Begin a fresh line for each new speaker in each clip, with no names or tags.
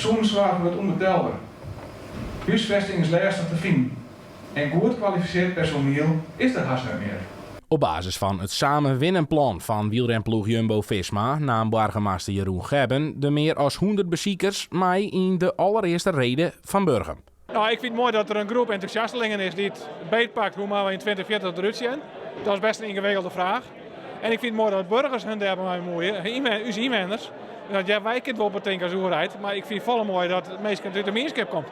pensioenzorg wordt onbetaalbaar. Huisvesting is lastig te vinden. En goed gekwalificeerd personeel is er haast niet meer.
Op basis van het samen winnenplan van wielrenploeg Jumbo-Visma nam burgemeester Jeroen Gebben de meer als 100 bezoekers mee in de allereerste reden van Burgum.
Nou, ik vind het mooi dat er een groep enthousiastelingen is die het beetpakt hoe maar we in 2040 eruit zien. Dat is best een ingewikkelde vraag. En ik vind het mooi dat burgers hun daar bij mij onze inwoners. Ja, wij kunnen wel bedenken als overheid, maar ik vind het volle mooi dat het meest uit de Mierskip komt.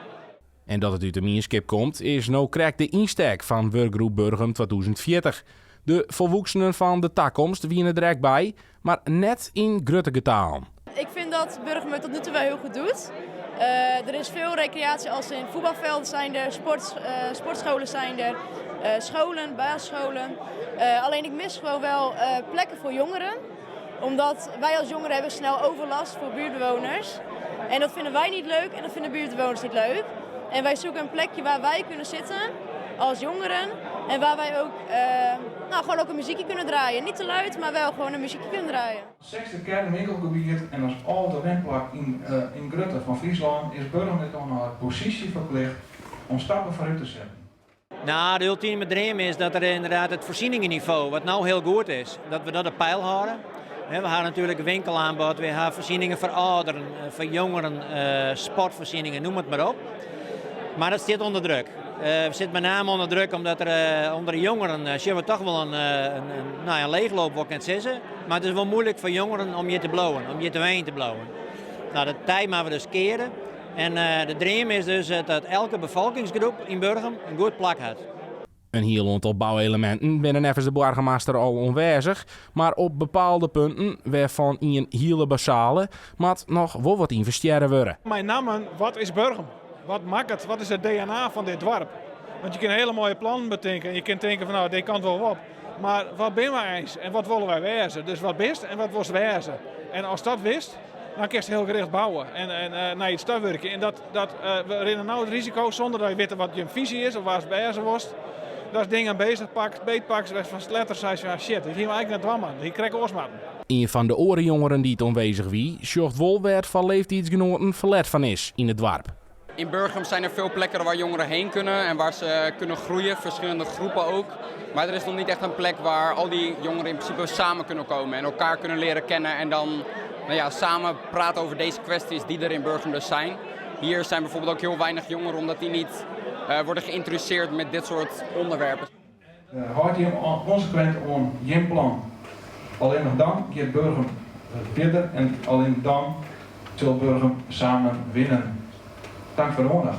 En dat het uit de Mierskip komt is nou correct de insteek van Werkgroep Burgum 2040. De volwoeksenen van de toekomst wienen er direct bij, maar net in grote getalen.
Ik vind dat Burgum het tot nu toe wel heel goed doet. Er is veel recreatie als in voetbalvelden zijn er, sportscholen zijn er, scholen, basisscholen. Alleen ik mis gewoon wel plekken voor jongeren. Omdat wij als jongeren hebben snel overlast voor buurtbewoners. En dat vinden wij niet leuk en dat vinden buurtbewoners niet leuk. En wij zoeken een plekje waar wij kunnen zitten als jongeren. En waar wij ook, gewoon ook een muziekje kunnen draaien. Niet te luid, maar wel gewoon een muziekje kunnen draaien.
6e kernwinkelgebied en als al de renplak in Grutte van Friesland is Burgum met een positie verplicht om stappen vooruit te zetten.
Nou, de ultieme droom is dat er inderdaad het voorzieningenniveau, wat nou heel goed is, dat we dat op peil houden. We hebben natuurlijk een winkelaanbod, we hebben voorzieningen voor ouderen, voor jongeren, sportvoorzieningen, noem het maar op. Maar dat zit onder druk. We zitten met name onder druk omdat er onder de jongeren zien we toch wel een leegloop wat kan zitten. Maar het is wel moeilijk voor jongeren om je te blowen, om je te ween te blowen. Nou, dat tijd maken we dus keren. En de droom is dus dat elke bevolkingsgroep in Burgum een goed plak heeft.
Een heel aantal bouwelementen binnen even de burgemeester al aanwezig, maar op bepaalde punten waarvan in een hele basale moet nog wel wat investeren worden.
Mijn naam, wat is Burgum? Wat maakt het? Wat is het DNA van dit dorp? Want je kunt hele mooie plannen bedenken. Je kunt denken van nou, dit kan wel op. Maar wat zijn wij eens en wat willen wij wezen? Dus wat best en wat was wezen? En als dat wist, dan kun je heel gericht bouwen en naar iets werken. En we rennen nou het risico zonder dat je weet wat je visie is of waar het wezen was. Dat is dingen bezig pakt, beetpakt, van letters zei je shit, die gaan we eigenlijk net dwammen. Die krijgen oormaten.
Een van de orenjongeren die het aanwezig wie, zocht wel werd van leeftijdsgenoten verlet van is in het dorp.
In Burgum zijn er veel plekken waar jongeren heen kunnen en waar ze kunnen groeien, verschillende groepen ook. Maar er is nog niet echt een plek waar al die jongeren in principe samen kunnen komen en elkaar kunnen leren kennen en dan samen praten over deze kwesties die er in Burgum dus zijn. Hier zijn bijvoorbeeld ook heel weinig jongeren omdat die niet worden geïntroduceerd met dit soort onderwerpen.
Houdt je consequent aan je plan. Alleen nog dan gaat Burgum verder en alleen dan zal Burgum samen winnen. Dank voor de aandacht.